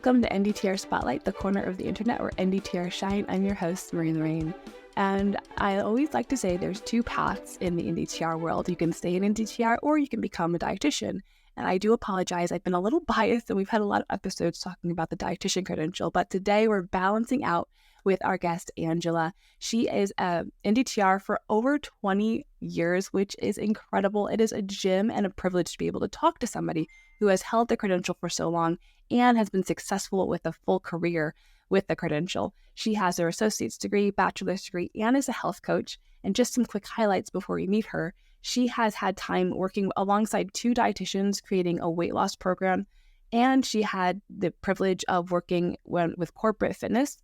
Welcome to NDTR Spotlight, the corner of the internet where NDTR shine. I'm your host, Marie Lorraine. And I always like to say there's two paths in the NDTR world. You can stay in NDTR or you can become a dietitian. And I do apologize, I've been a little biased and we've had a lot of episodes talking about the dietitian credential, but today we're balancing out with our guest, Angela. She is a NDTR for over 20 years, which is incredible. It is a gem and a privilege to be able to talk to somebody who has held the credential for so long and has been successful with a full career with the credential. She has her associate's degree, bachelor's degree, and is a health coach. And just some quick highlights before we meet her. She has had time working alongside two dietitians, creating a weight loss program. And she had the privilege of working with corporate fitness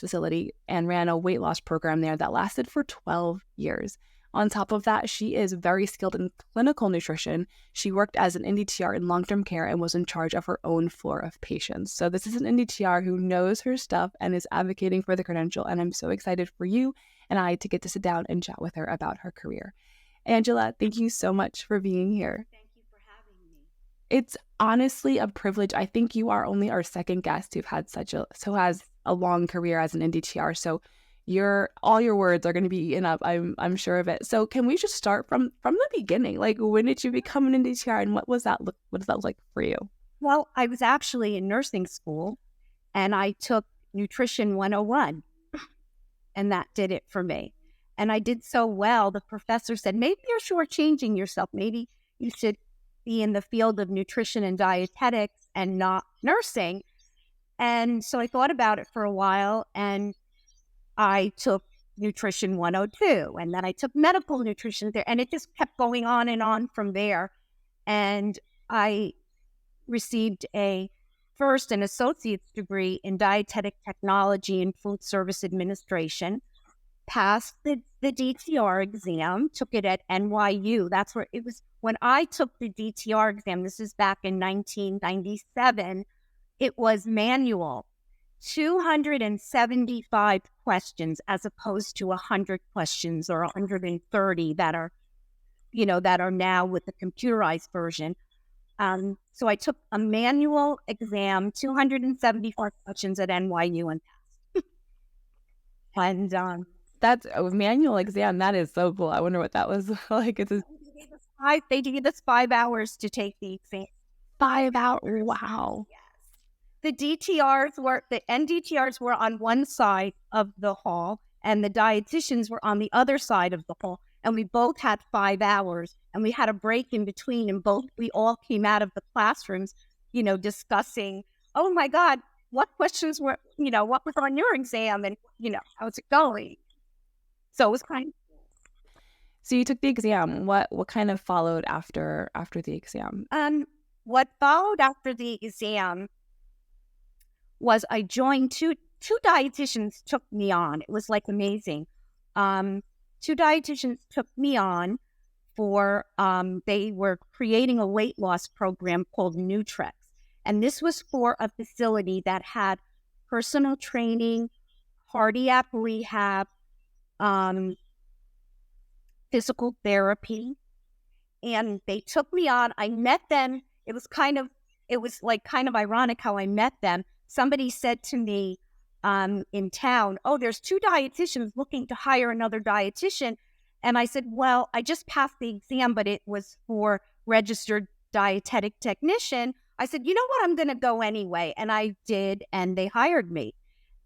facility and ran a weight loss program there that lasted for 12 years. On top of that, she is very skilled in clinical nutrition. She worked as an NDTR in long-term care and was in charge of her own floor of patients. So this is an NDTR who knows her stuff and is advocating for the credential. And I'm so excited for you and I to get to sit down and chat with her about her career. Angela, thank you so much for being here. Thank you for having me. It's honestly a privilege. I think you are only our second guest who has a long career as an NDTR. So all your words are going to be eaten up. I'm sure of it. So can we just start from the beginning? Like, when did you become an NDTR and what does that look like for you? Well, I was actually in nursing school and I took Nutrition 101 and that did it for me. And I did so well, the professor said, maybe you're shortchanging yourself. Maybe you should be in the field of nutrition and dietetics and not nursing. And so I thought about it for a while and I took Nutrition 102 and then I took medical nutrition there and it just kept going on and on from there. And I received first an associate's degree in dietetic technology and food service administration, passed the DTR exam, took it at NYU. That's where it was when I took the DTR exam. This is back in 1997. It was manual, 275 questions as opposed to 100 questions or 130 that are now with the computerized version. So I took a manual exam, 274 questions at NYU and passed. And that's a manual exam. That is so cool. I wonder what that was like. They gave us 5 hours to take the exam. 5 hours? Wow. Yes. The NDTRs were on one side of the hall and the dietitians were on the other side of the hall. And we both had 5 hours and we had a break in between and we all came out of the classrooms, discussing, oh my God, what questions what was on your exam and, how's it going? So it was kind of cool. So you took the exam. What kind of followed after the exam? What followed after the exam was I joined two dietitians took me on. It was like amazing. Two dietitians took me on for, they were creating a weight loss program called Nutrex. And this was for a facility that had personal training, cardiac rehab, physical therapy. And they took me on. I met them. It was kind of ironic how I met them. Somebody said to me in town, oh, there's two dietitians looking to hire another dietitian. And I said, well, I just passed the exam, but it was for registered dietetic technician. I said, you know what, I'm going to go anyway. And I did, and they hired me.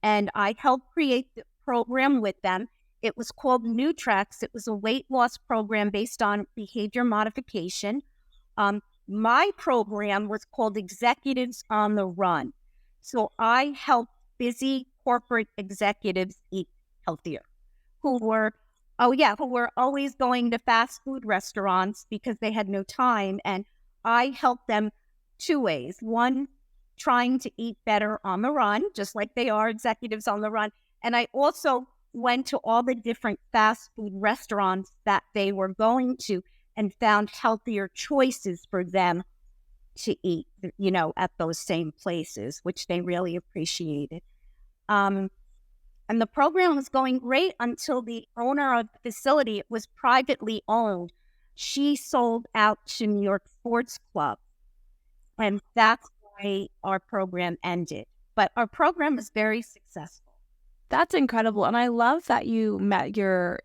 And I helped create the program with them. It was called Nutrex. It was a weight loss program based on behavior modification. My program was called Executives on the Run. So I helped busy corporate executives eat healthier, who were always going to fast food restaurants because they had no time. And I helped them 2 ways. One, trying to eat better on the run, just like they are executives on the run. And I also went to all the different fast food restaurants that they were going to and found healthier choices for them to eat, at those same places, which they really appreciated. And the program was going great until the owner of the facility, it was privately owned. She sold out to New York Sports Club. And that's our program ended. But our program was very successful. That's incredible. And I love that you met your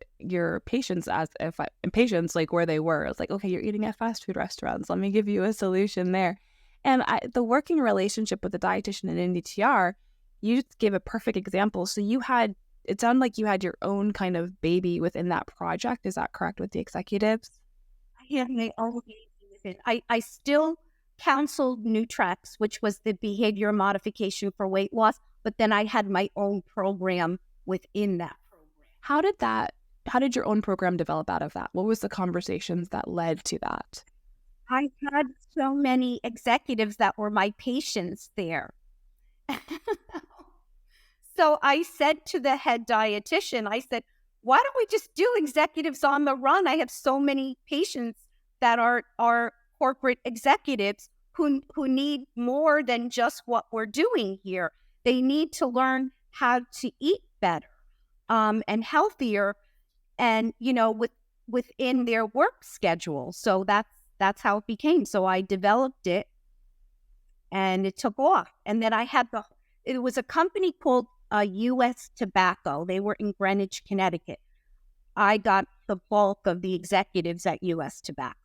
patients patients like where they were. It's like, okay, you're eating at fast food restaurants. Let me give you a solution there. And the working relationship with the dietitian and NDTR, you just gave a perfect example. So it sounded like you had your own kind of baby within that project. Is that correct with the executives? I had my own baby with it. I still counseled Nutrex, which was the behavior modification for weight loss, but then I had my own program within that program. How did your own program develop out of that? What was the conversations that led to that? I had so many executives that were my patients there. So I said to the head dietitian, I said, why don't we just do executives on the run? I have so many patients that are corporate executives who need more than just what we're doing here. They need to learn how to eat better and healthier and, within their work schedule. So that's how it became. So I developed it and it took off. And then it was a company called U.S. Tobacco. They were in Greenwich, Connecticut. I got the bulk of the executives at U.S. Tobacco.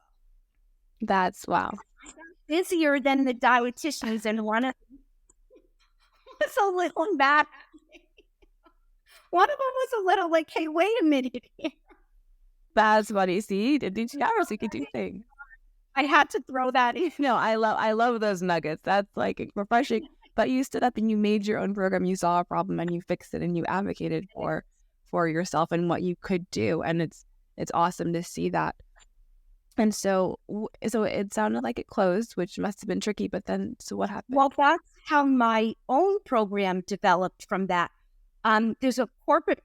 That's wow. I got busier than the dietitians, and one of them was a little mad. One of them was a little like, hey, wait a minute here. That's funny. See, the NDTRs, you can do things. I had to throw that in. No, I love those nuggets. That's like refreshing. But you stood up and you made your own program. You saw a problem and you fixed it and you advocated for yourself and what you could do. And it's awesome to see that. And so it sounded like it closed, which must have been tricky. But then, so what happened? Well, that's how my own program developed from that. There's a corporate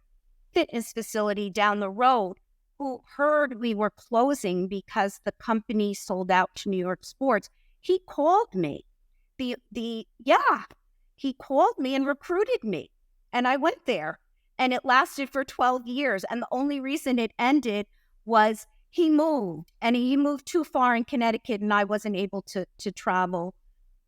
fitness facility down the road who heard we were closing because the company sold out to New York Sports. He called me. He called me and recruited me. And I went there. And it lasted for 12 years. And the only reason it ended was he moved. And he moved too far in Connecticut and I wasn't able to travel.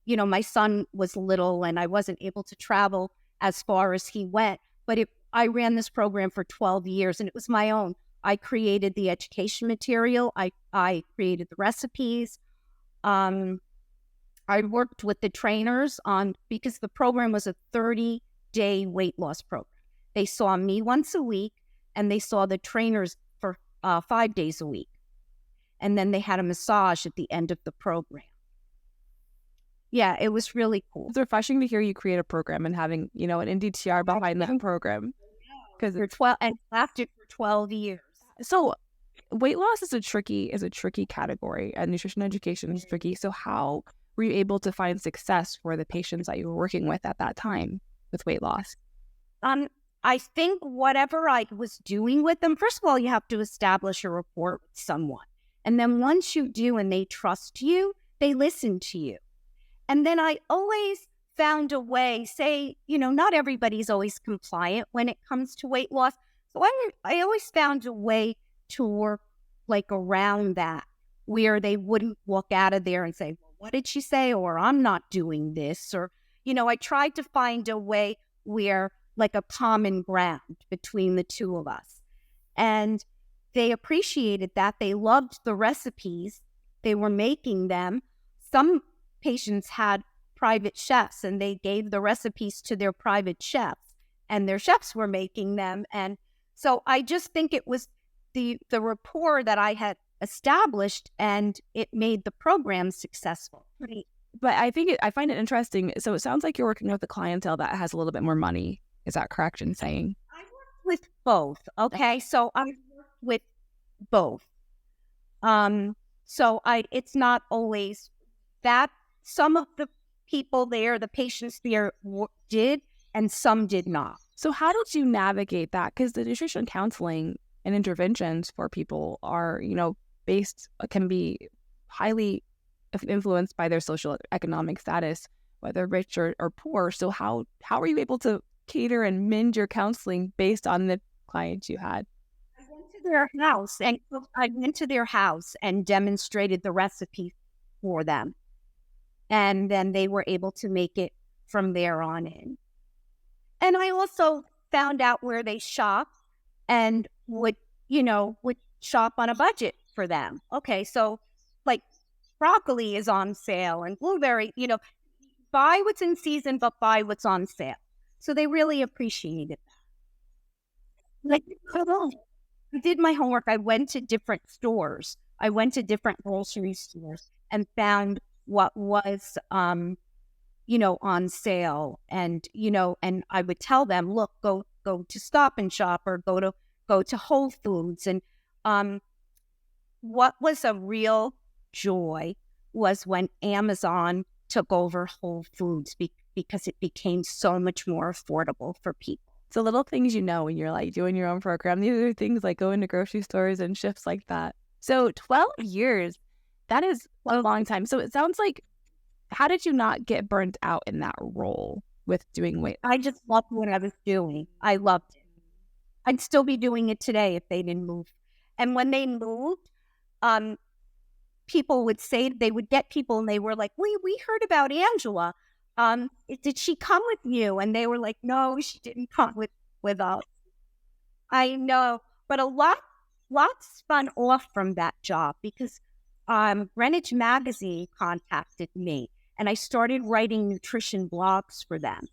My son was little and I wasn't able to travel as far as he went. But I ran this program for 12 years and it was my own. I created the education material. I created the recipes. I worked with the trainers because the program was a 30-day weight loss program. They saw me once a week and they saw the trainers for 5 days a week. And then they had a massage at the end of the program. Yeah, it was really cool. It's refreshing to hear you create a program and having, an NDTR behind that program. Because they're 12 and lasted for 12 years. So weight loss is a tricky category and nutrition education is tricky. So how were you able to find success for the patients that you were working with at that time with weight loss? I think whatever I was doing with them, first of all, you have to establish a rapport with someone. And then once you do and they trust you, they listen to you. And then I always found a way, not everybody's always compliant when it comes to weight loss. So I always found a way to work like around that where they wouldn't walk out of there and say, well, what did she say? Or I'm not doing this. Or, I tried to find a way where like a common ground between the two of us. And they appreciated that. They loved the recipes. They were making them. Some patients had private chefs and they gave the recipes to their private chefs and their chefs were making them. And so I just think it was the rapport that I had established and it made the program successful. But I find it interesting. So it sounds like you're working with a clientele that has a little bit more money. Is that correct in saying? I worked with both. Okay. So I worked with both. So it's not always that. Some of the people there, the patients there did, and some did not. So how did you navigate that? Because the nutrition counseling and interventions for people are, can be highly influenced by their socioeconomic status, whether rich or poor. So how were you able to cater and mend your counseling based on the clients you had? I went to their house and demonstrated the recipe for them. And then they were able to make it from there on in. And I also found out where they shop and would shop on a budget for them. Okay, so like broccoli is on sale and blueberry, buy what's in season, but buy what's on sale. So they really appreciated that. Like, I did my homework. I went to different stores. I went to different grocery stores and found what was, on sale. And, and I would tell them, look, go to Stop and Shop or go to Whole Foods. And what was a real joy was when Amazon took over Whole Foods because it became so much more affordable for people. So little things when you're like doing your own program. These are things like going to grocery stores and shifts like that. So 12 years, that is a long time. So it sounds like, how did you not get burnt out in that role with doing weight? I just loved what I was doing. I loved it. I'd still be doing it today if they didn't move. And when they moved, people would say, they would get people and they were like, we heard about Angela. Did she come with you? And they were like, no, she didn't come with us. I know, but a lot spun off from that job because Greenwich Magazine contacted me and I started writing nutrition blogs for them.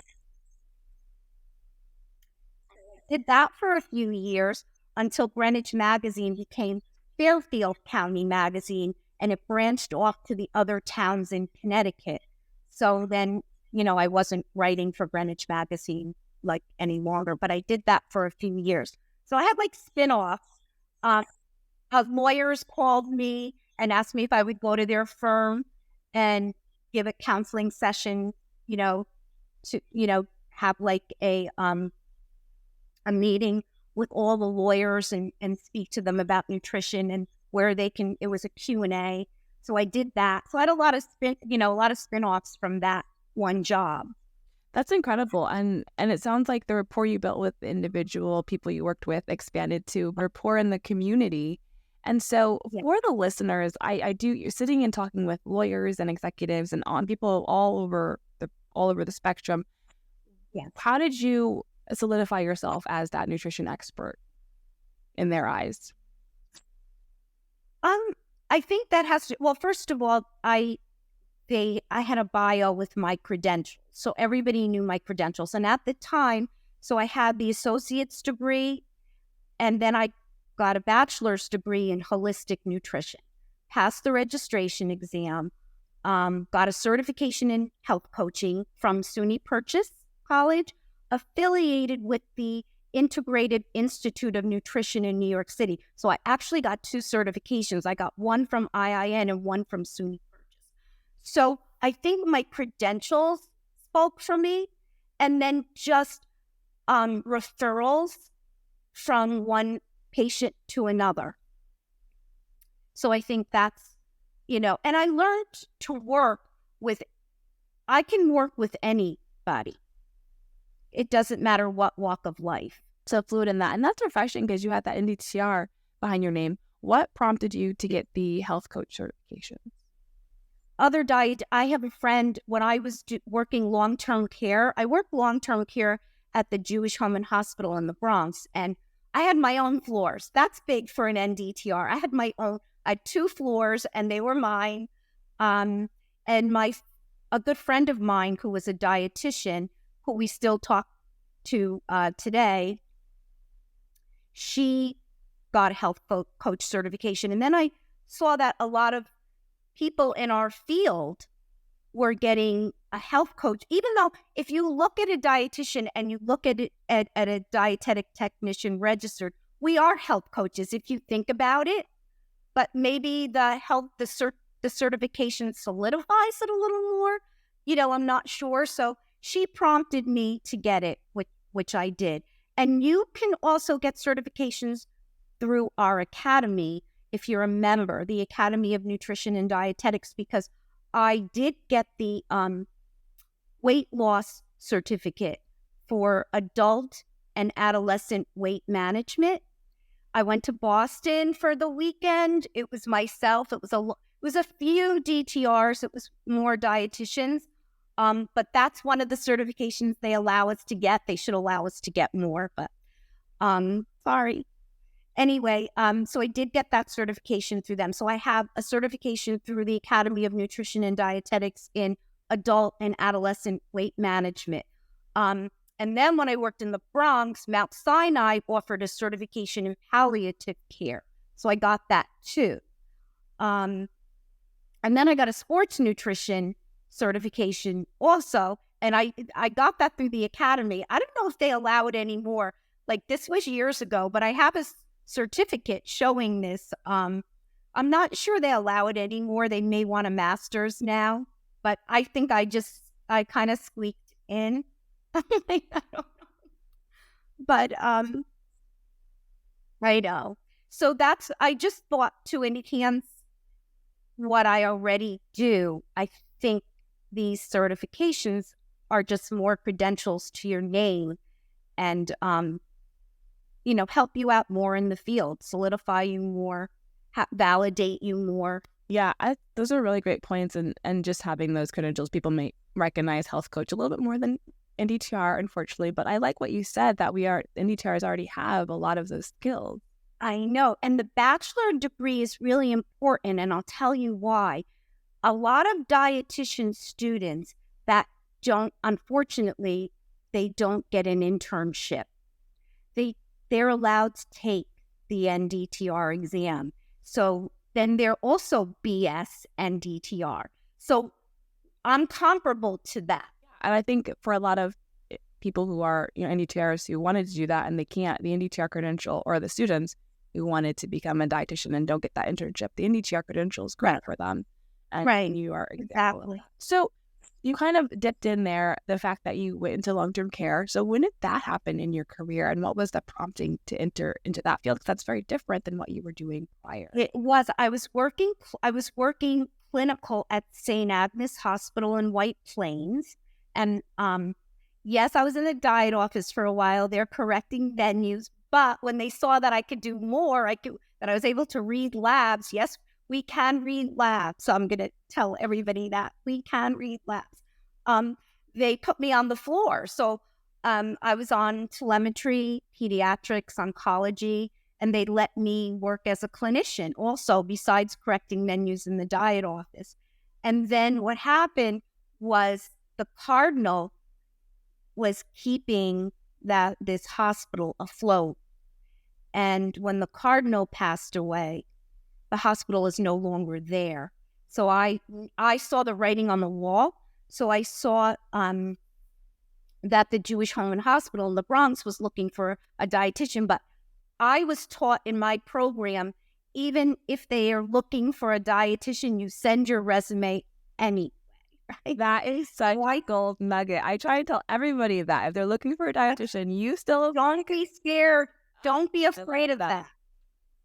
Did that for a few years until Greenwich Magazine became Fairfield County Magazine and it branched off to the other towns in Connecticut. So then, I wasn't writing for Greenwich Magazine like any longer, but I did that for a few years. So I had like spin-offs. Lawyers called me and asked me if I would go to their firm and give a counseling session, to, have like a meeting with all the lawyers and speak to them about nutrition and where they can, it was a Q&A. So I did that. So I had a lot of spin-offs from that one job. That's incredible. And it sounds like the rapport you built with the individual people you worked with expanded to rapport in the community. And so for the listeners, you're sitting and talking with lawyers and executives and on people all over the spectrum. Yeah. How did you solidify yourself as that nutrition expert in their eyes? I think that has to, well, first of all, I had a bio with my credentials. So everybody knew my credentials. And at the time, so I had the associate's degree and then I got a bachelor's degree in holistic nutrition, passed the registration exam, got a certification in health coaching from SUNY Purchase College, affiliated with the Integrated Institute of Nutrition in New York City. So I actually got 2 certifications. I got one from IIN and one from SUNY Purchase. So I think my credentials spoke for me, and then just referrals from one patient to another. So I think that's, and I learned to I can work with anybody. It doesn't matter what walk of life. So fluid in that. And that's refreshing because you had that NDTR behind your name. What prompted you to get the health coach certification? I have a friend, when I was working long-term care, I worked long-term care at the Jewish Home and Hospital in the Bronx, and I had my own floors. That's big for an NDTR. I had 2 floors and they were mine. And a good friend of mine who was a dietitian, who we still talk to today, she got a health coach certification. And then I saw that a lot of people in our field were getting a health coach, even though if you look at a dietitian and you look at it at a dietetic technician registered, we are health coaches if you think about it. But maybe the certification solidifies it a little more. I'm not sure. So she prompted me to get it, which I did. And you can also get certifications through our academy if you're a member, the Academy of Nutrition and Dietetics, because I did get the weight loss certificate for adult and adolescent weight management. I went to Boston for the weekend. It was myself. It was was a few DTRs. It was more dietitians. But that's one of the certifications they allow us to get. They should allow us to get more, but sorry. Anyway, so I did get that certification through them. So I have a certification through the Academy of Nutrition and Dietetics in adult and adolescent weight management. And then when I worked in the Bronx, Mount Sinai offered a certification in palliative care. So I got that too. And then I got a sports nutrition certification also. And I got that through the Academy. I don't know if they allow it anymore. Like, this was years ago, but I have a certificate showing this. I'm not sure they allow it anymore. They may want a master's now, but I think I kind of squeaked in. I don't know. But I know. So I just thought to enhance what I already do, I think these certifications are just more credentials to your name and, help you out more in the field, solidify you more, validate you more. Yeah, those are really great points. And just having those credentials, people may recognize health coach a little bit more than NDTR, unfortunately. But I like what you said, that NDTRs already have a lot of those skills. I know. And the bachelor degree is really important. And I'll tell you why. A lot of dietitian students that unfortunately, they don't get an internship. They're allowed to take the NDTR exam. So then they're also BS NDTR. So I'm comparable to that. And I think for a lot of people who are NDTRs who wanted to do that and they can't, the NDTR credential, or the students who wanted to become a dietitian and don't get that internship, the NDTR credential is great for them. And right. You are exactly. So you kind of dipped in there, the fact that you went into long-term care. So when did that happen in your career, and what was the prompting to enter into that field? Because that's very different than what you were doing prior. It was. I was working clinical at St. Agnes Hospital in White Plains. And yes, I was in the diet office for a while. They're correcting menus. But when they saw that I could do more, that I was able to read labs. Yes, we can read labs. So I'm going to tell everybody that we can read labs. They put me on the floor. So I was on telemetry, pediatrics, oncology, and they let me work as a clinician also, besides correcting menus in the diet office. And then what happened was the Cardinal was keeping this hospital afloat. And when the Cardinal passed away, the hospital is no longer there. So I saw the writing on the wall. So I saw that the Jewish Home and Hospital in the Bronx was looking for a dietitian. But I was taught in my program, even if they are looking for a dietitian, you send your resume anyway. Right? That is such a gold nugget. I try to tell everybody that if they're looking for a dietitian, you still don't be scared. Don't be afraid of that.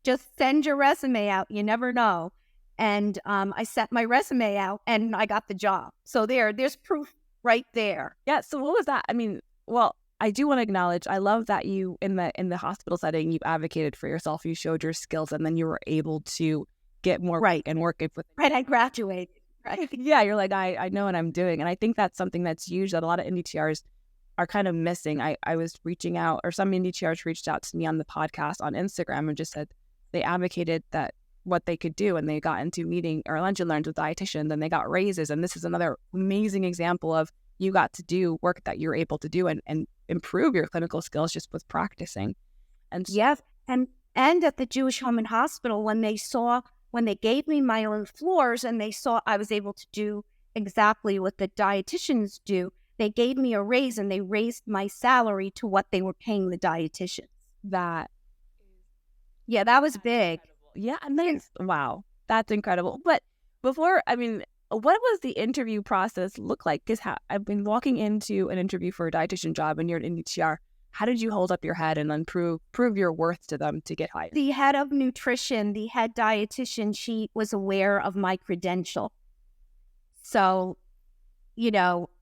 Just send your resume out. You never know. And I sent my resume out and I got the job. So there's proof right there. Yeah. So what was that? I mean, well, I do want to acknowledge, I love that you, in the hospital setting, you advocated for yourself, you showed your skills, and then you were able to get more right and work with. Right. I graduated. Right. Yeah. You're like, I know what I'm doing. And I think that's something that's huge that a lot of NDTRs are kind of missing. I was reaching out, or some NDTRs reached out to me on the podcast on Instagram and just said they advocated that what they could do, and they got into meeting or lunch and learns with dietitians, and they got raises. And this is another amazing example of you got to do work that you're able to do and improve your clinical skills just with practicing. And yes, and at the Jewish Home and Hospital, when they gave me my own floors and they saw I was able to do exactly what the dietitians do, they gave me a raise and they raised my salary to what they were paying the dietitians. That was big. Incredible. Yeah, and then wow, that's incredible. But before, I mean, what was the interview process look like? Because I've been walking into an interview for a dietitian job, and you're an NDTR. How did you hold up your head and then prove your worth to them to get hired? The head of nutrition, the head dietitian, she was aware of my credential. So,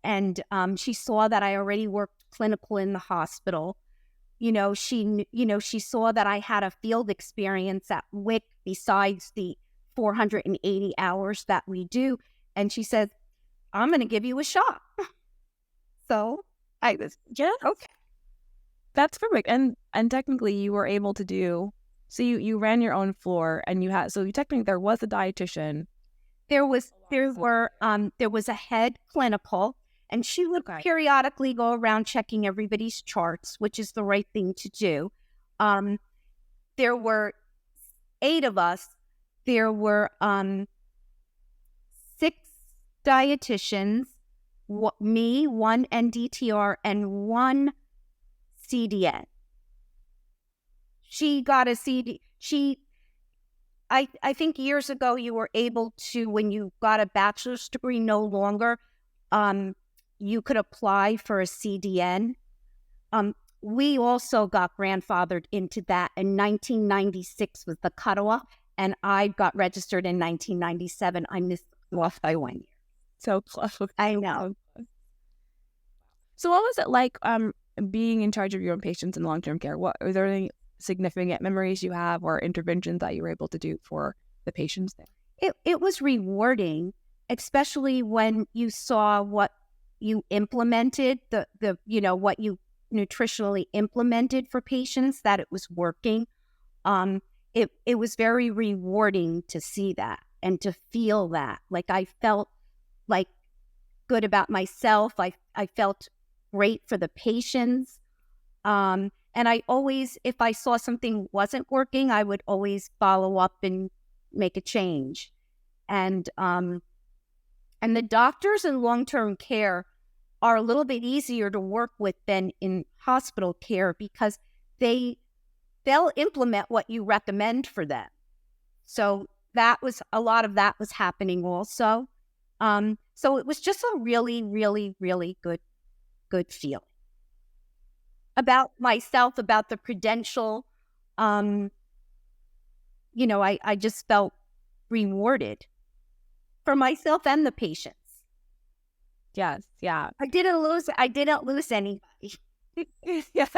and she saw that I already worked clinical in the hospital. She saw that I had a field experience at WIC besides the 480 hours that we do. And she said, I'm going to give you a shot. So I was, okay. That's perfect. And technically you were able to do, so you ran your own floor and you had, so technically there was a dietitian. There was a head clinical, and she would periodically go around checking everybody's charts, which is the right thing to do. There were 8 of us. There were 6 dietitians, me, 1 NDTR, and 1 CDN. She got a CD. I think years ago you were able to, when you got a bachelor's degree, no longer, you could apply for a CDN. We also got grandfathered into that, and 1996 was the cutoff, and I got registered in 1997. I missed off by 1 year. So close. I know. So what was it like being in charge of your own patients in long-term care? What are there any significant memories you have or interventions that you were able to do for the patients there? It was rewarding, especially when you saw what you implemented, the what you nutritionally implemented for patients, that it was working. It was very rewarding to see that and to feel that. Like, I felt like good about myself. I felt great for the patients. And I always, if I saw something wasn't working, I would always follow up and make a change. And the doctors in long-term care are a little bit easier to work with than in hospital care, because they'll implement what you recommend for them. So a lot of that was happening also. So it was just a really, really, really good feeling. About myself, about the credential, I just felt rewarded for myself and the patients. Yes, yeah. I didn't lose anybody. Yes,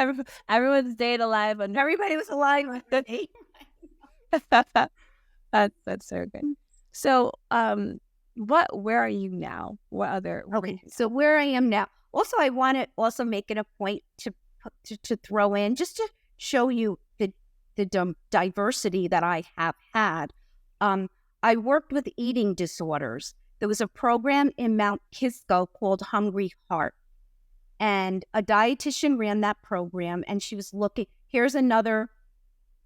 everyone stayed alive, and everybody was alive with me. That's so good. So, where are you now? What other? Okay, so where I am now. Also, I want to also make it a point to throw in, just to show you the diversity that I have had. I worked with eating disorders. There was a program in Mount Kisco called Hungry Heart, and a dietitian ran that program, and she was looking. Here's another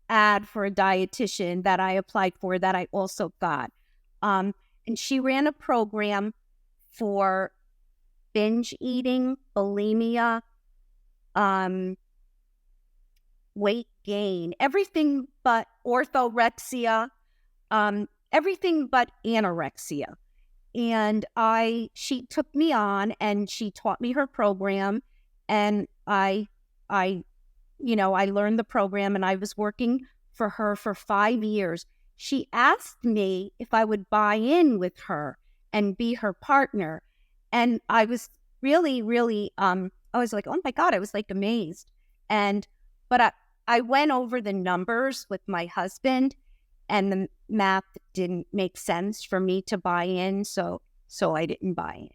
ad for a dietitian that I applied for that I also got. And she ran a program for binge eating, bulimia, weight gain, everything but orthorexia, everything but anorexia. And she took me on, and she taught me her program, and I learned the program, and I was working for her for 5 years. She asked me if I would buy in with her and be her partner. And I was really, really, I was like, oh my God, I was like amazed. But I went over the numbers with my husband, and the math didn't make sense for me to buy in. So I didn't buy in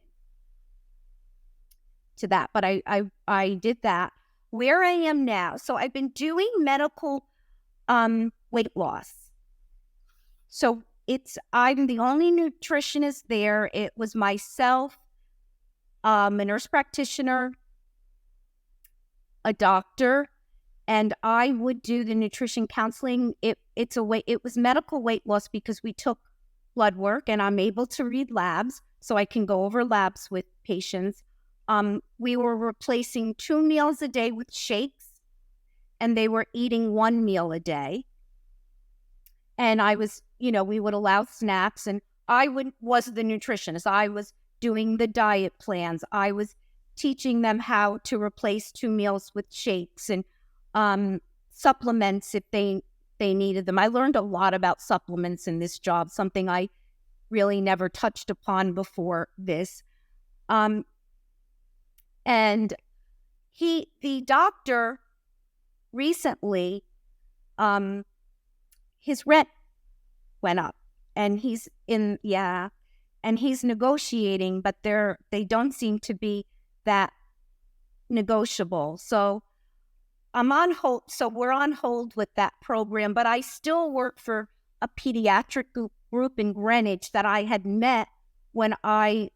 to that, but I did that. Where I am now. So I've been doing medical, weight loss. So I'm the only nutritionist there. It was myself, a nurse practitioner, a doctor, and I would do the nutrition counseling. It was medical weight loss because we took blood work, and I'm able to read labs, so I can go over labs with patients. We were replacing 2 meals a day with shakes, and they were eating 1 meal a day. And I was, we would allow snacks, and I was the nutritionist. I was doing the diet plans. I was teaching them how to replace 2 meals with shakes and supplements if they needed them. I learned a lot about supplements in this job, something I really never touched upon before this. And the doctor recently, his rent went up, and he's negotiating, but they don't seem to be that negotiable. So I'm on hold. So we're on hold with that program, but I still work for a pediatric group in Greenwich that I had met when I,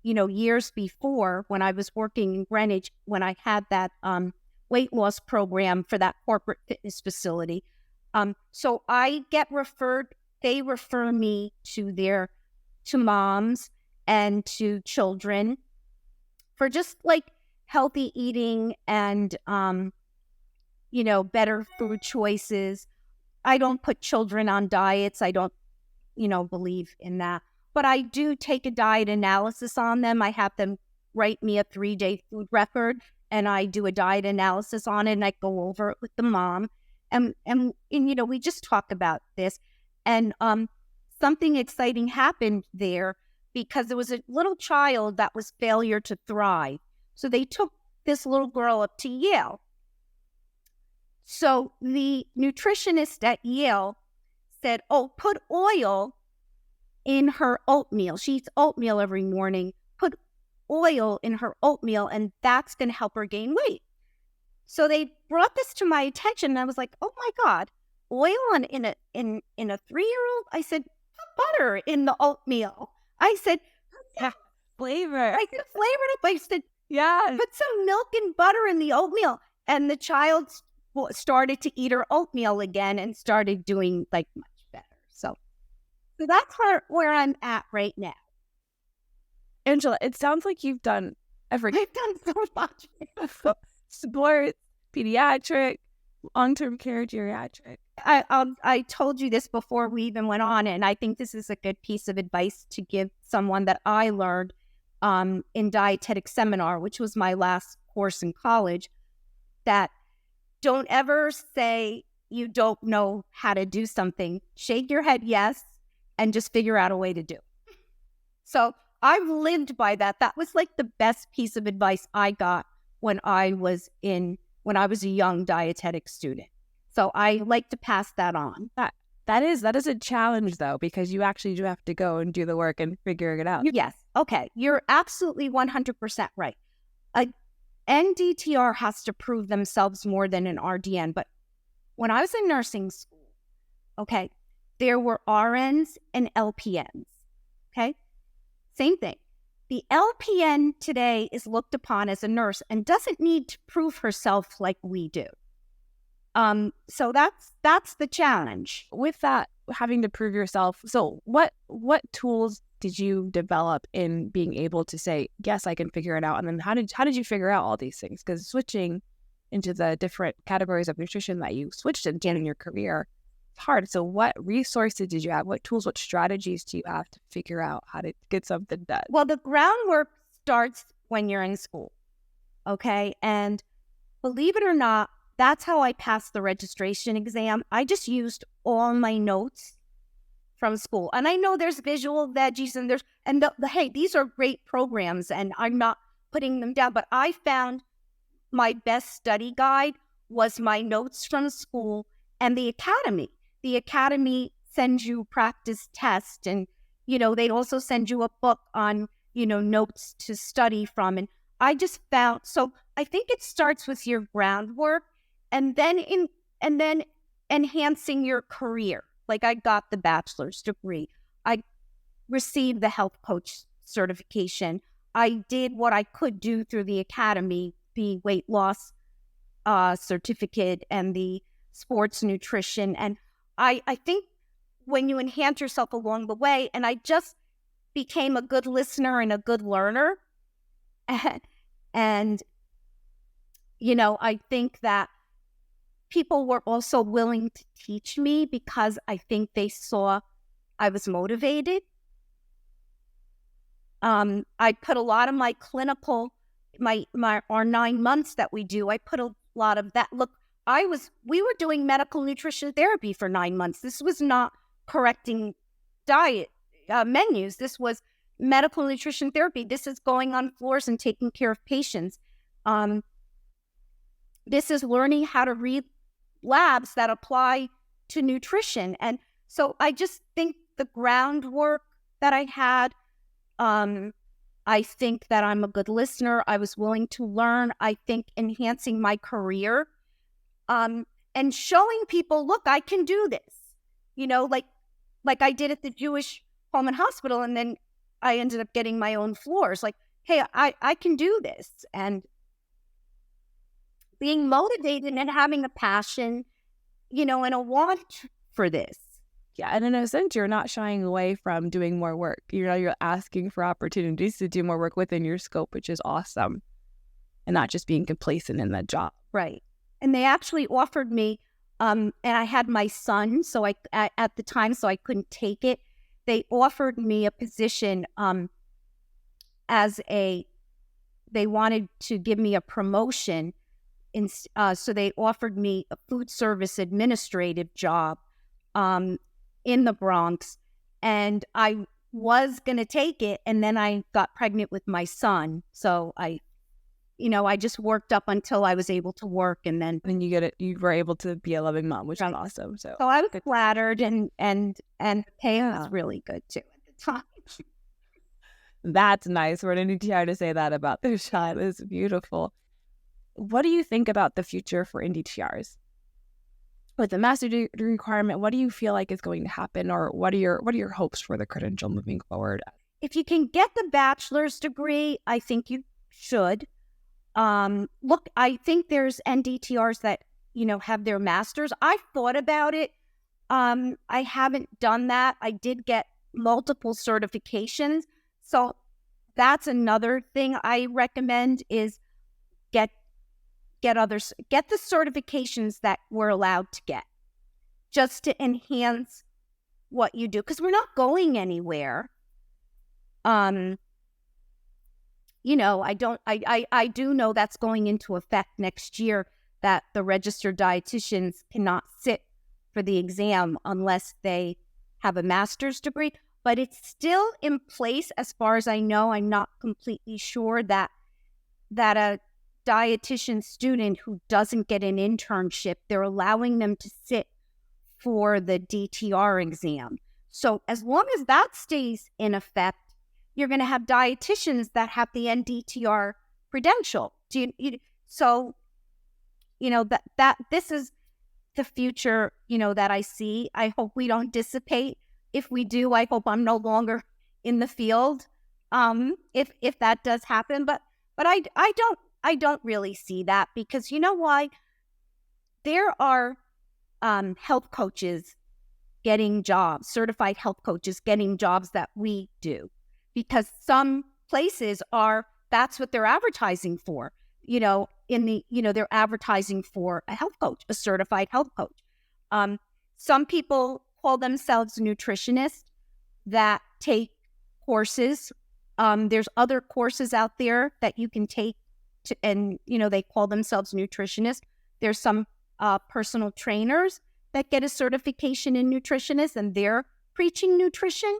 years before, when I was working in Greenwich, when I had that weight loss program for that corporate fitness facility. So I get referred, they refer me to moms and to children for just like healthy eating and, better food choices. I don't put children on diets. I don't, believe in that. But I do take a diet analysis on them. I have them write me a 3-day food record, and I do a diet analysis on it, and I go over it with the mom. And we just talk about this. And something exciting happened there because there was a little child that was failure to thrive. So they took this little girl up to Yale. So the nutritionist at Yale said, oh, put oil in her oatmeal. She eats oatmeal every morning. Put oil in her oatmeal, and that's going to help her gain weight. So they brought this to my attention, and I was like, oh my God, oil in a 3-year-old? I said, put butter in the oatmeal. I said, yeah, flavor. I said, flavor it. I said, yeah, put some milk and butter in the oatmeal. And the child started to eat her oatmeal again and started doing like much better. So that's where I'm at right now. Angela, it sounds like you've done everything. I've done so much. Sports, pediatric, long-term care, geriatric. I told you this before we even went on, and I think this is a good piece of advice to give someone that I learned in dietetic seminar, which was my last course in college, that don't ever say you don't know how to do something. Shake your head yes, and just figure out a way to do it. So I've lived by that. That was like the best piece of advice I got when I was a young dietetic student. So I like to pass that on. That is a challenge though, because you actually do have to go and do the work and figure it out. Yes. Okay. You're absolutely 100% right. A NDTR has to prove themselves more than an RDN. But when I was in nursing school, okay, there were RNs and LPNs. Okay. Same thing. The LPN today is looked upon as a nurse and doesn't need to prove herself like we do. So that's the challenge. With that, having to prove yourself. So what tools did you develop in being able to say, yes, I can figure it out? And then how did you figure out all these things? Because switching into the different categories of nutrition that you switched into in your career, it's hard. So what resources did you have? What tools, what strategies do you have to figure out how to get something done? Well, the groundwork starts when you're in school. Okay. And believe it or not, that's how I passed the registration exam. I just used all my notes from school. And I know there's visual veggies and hey, these are great programs and I'm not putting them down, but I found my best study guide was my notes from school and the academy. The academy sends you practice tests and, they also send you a book on, notes to study from. And I just found, so I think it starts with your groundwork and then enhancing your career. Like I got the bachelor's degree. I received the health coach certification. I did what I could do through the academy, the weight loss certificate and the sports nutrition. And I think when you enhance yourself along the way, and I just became a good listener and a good learner. And I think that people were also willing to teach me because I think they saw I was motivated. I put a lot of my clinical, our 9 months that we do, I put a lot of that. Look, we were doing medical nutrition therapy for 9 months. This was not correcting diet menus. This was medical nutrition therapy. This is going on floors and taking care of patients. This is learning how to read labs that apply to nutrition. And so I just think the groundwork that I had. I think that I'm a good listener. I was willing to learn. I think enhancing my career, and showing people, look, I can do this, like I did at the Jewish Home and Hospital. And then I ended up getting my own floors. Like, hey, I can do this. And being motivated and having a passion, and a want for this. Yeah, and in a sense, you're not shying away from doing more work. You're asking for opportunities to do more work within your scope, which is awesome, and not just being complacent in that job. Right. And they actually offered me, and I had my son, so at the time, so I couldn't take it. They offered me a position they wanted to give me a promotion, so they offered me a food service administrative job in the Bronx, and I was going to take it, and then I got pregnant with my son. So I just worked up until I was able to work, and then you were able to be a loving mom, which is awesome. So I was flattered, and the pay was really good too at the time. That's nice for an NDTR to say that about their child. It's beautiful. What do you think about the future for NDTRs? With the master's degree requirement, what do you feel like is going to happen, or what are your hopes for the credential moving forward? If you can get the bachelor's degree, I think you should. Look, I think there's NDTRs that, have their masters. I've thought about it. I haven't done that. I did get multiple certifications. So that's another thing I recommend is get the certifications that we're allowed to get, just to enhance what you do, because we're not going anywhere. I do know that's going into effect next year, that the registered dietitians cannot sit for the exam unless they have a master's degree, but it's still in place as far as I know. I'm not completely sure that a dietitian student who doesn't get an internship, they're allowing them to sit for the DTR exam. So as long as that stays in effect, you're going to have dietitians that have the NDTR credential. So that this is the future, that I see. I hope we don't dissipate. If we do, I hope I'm no longer in the field. If that does happen, but I don't really see that, because you know why? There are health coaches getting jobs, certified health coaches getting jobs that we do, because some places that's what they're advertising for. They're advertising for a health coach, a certified health coach. Some people call themselves nutritionists that take courses. There's other courses out there that you can take they call themselves nutritionists. There's some personal trainers that get a certification in nutritionist, and they're preaching nutrition.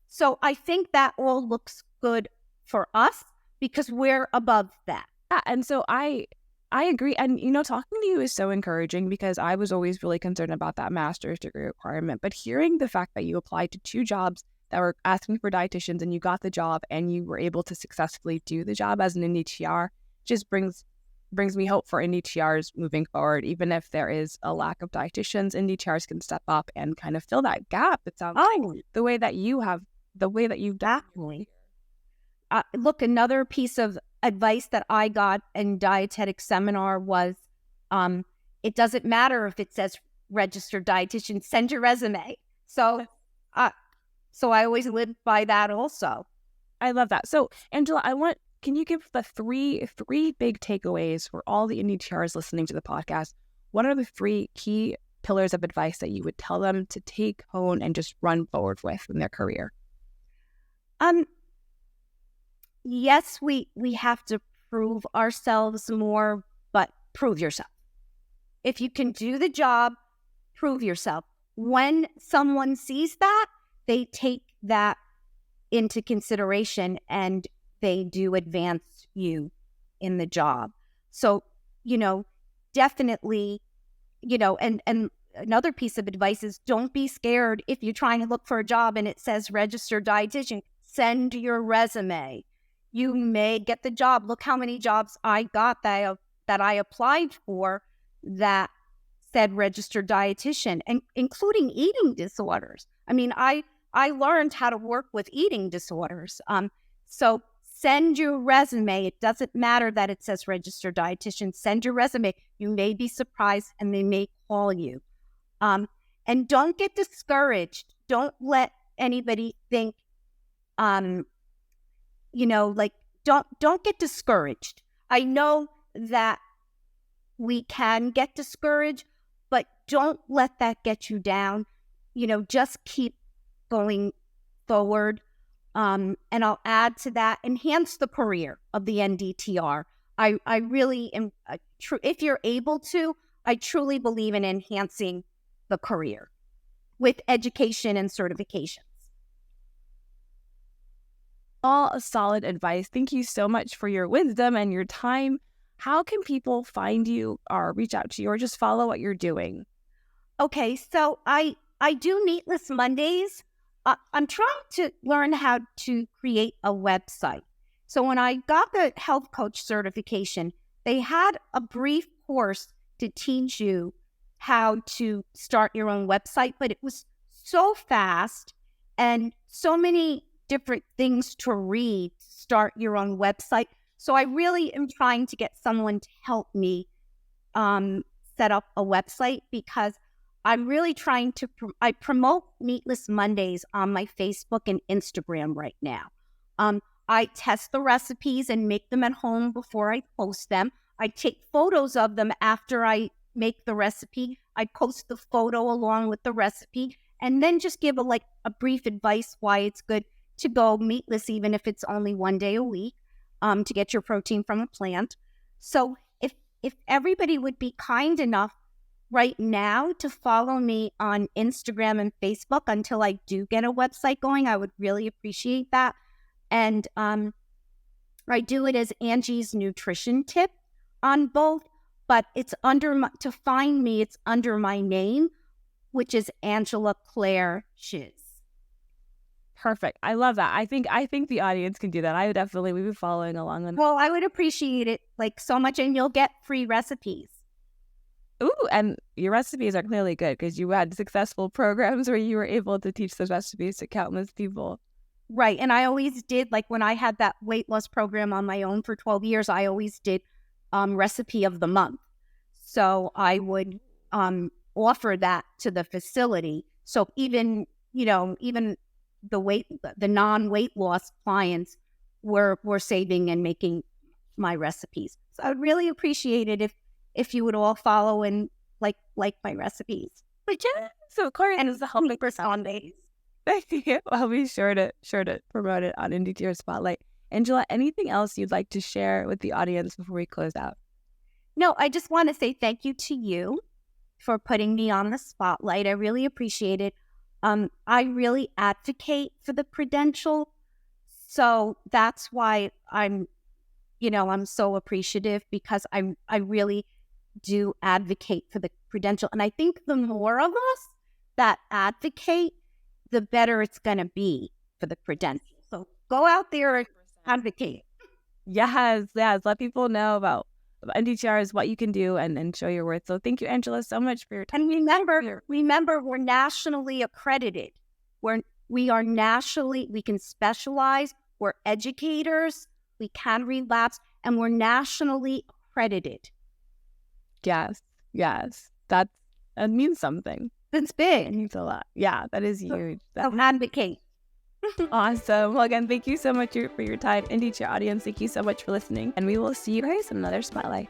So I think that all looks good for us because we're above that. Yeah, and so I agree. And, talking to you is so encouraging, because I was always really concerned about that master's degree requirement. But hearing the fact that you applied to 2 jobs that were asking for dietitians, and you got the job, and you were able to successfully do the job as an NDTR, just brings me hope for NDTRs moving forward. Even if there is a lack of dietitians, NDTRs can step up and kind of fill that gap. It sounds like the way that you've definitely. Look, another piece of advice that I got in dietetic seminar was, it doesn't matter if it says registered dietitian, send your resume. So I always live by that also. I love that. So Angela, can you give the three big takeaways for all the NDTRs listening to the podcast? What are the 3 key pillars of advice that you would tell them to take home and just run forward with in their career? Yes, we have to prove ourselves more, but prove yourself. If you can do the job, prove yourself. When someone sees that, they take that into consideration and they do advance you in the job. So, definitely, and another piece of advice is don't be scared if you're trying to look for a job and it says registered dietitian. Send your resume. You may get the job. Look how many jobs I got that I applied for that said registered dietitian, and including eating disorders. I mean, I learned how to work with eating disorders. So send your resume. It doesn't matter that it says registered dietitian. Send your resume. You may be surprised and they may call you. And don't get discouraged. Don't let anybody think, don't get discouraged. I know that we can get discouraged, but don't let that get you down. Just keep going forward. And I'll add to that, enhance the career of the NDTR. I really am, if you're able to, I truly believe in enhancing the career with education and certifications. All solid advice. Thank you so much for your wisdom and your time. How can people find you or reach out to you or just follow what you're doing? Okay, so I do Meatless Mondays. I'm trying to learn how to create a website. So when I got the health coach certification, they had a brief course to teach you how to start your own website, but it was so fast and so many different things to read to start your own website. So I really am trying to get someone to help me set up a website, because I'm really trying to, I promote Meatless Mondays on my Facebook and Instagram right now. I test the recipes and make them at home before I post them. I take photos of them after I make the recipe. I post the photo along with the recipe, and then just give a brief advice why it's good to go meatless, even if it's only one day a week, to get your protein from a plant. So if everybody would be kind enough right now to follow me on Instagram and Facebook until I do get a website going, I would really appreciate that. And I do it as Angie's Nutrition Tip on both, but it's to find me, it's under my name, which is Angela Claire Schiz. Perfect. I love that. I think the audience can do that. I would definitely be following along on. Well, I would appreciate it so much, and you'll get free recipes. Ooh, and your recipes are clearly good because you had successful programs where you were able to teach those recipes to countless people. Right. And I always did, when I had that weight loss program on my own for 12 years, I always did recipe of the month. So I would offer that to the facility. So even the non-weight loss clients were saving and making my recipes. So I would really appreciate it if you would all follow and like my recipes. But yeah, so of course, and it's the helping for Sundays. I'll be sure to promote it on NDTR Spotlight. Angela, anything else you'd like to share with the audience before we close out? No, I just want to say thank you to you for putting me on the spotlight. I really appreciate it. I really advocate for the credential. So that's why I'm so appreciative, because I really do advocate for the credential. And I think the more of us that advocate, the better it's going to be for the credential. So go out there and advocate. Yes. Let people know about NDTRs, what you can do, and show your worth. So thank you, Angela, so much for your time. And remember, we're nationally accredited. We are nationally, we can specialize. We're educators. We can read labs, and we're nationally accredited. Yes. That means something. That's big. It means a lot. Yeah, that is huge. Advocate. Awesome. Well, again, thank you so much for your time. NDTR audience, thank you so much for listening. And we will see you guys in another Spotlight.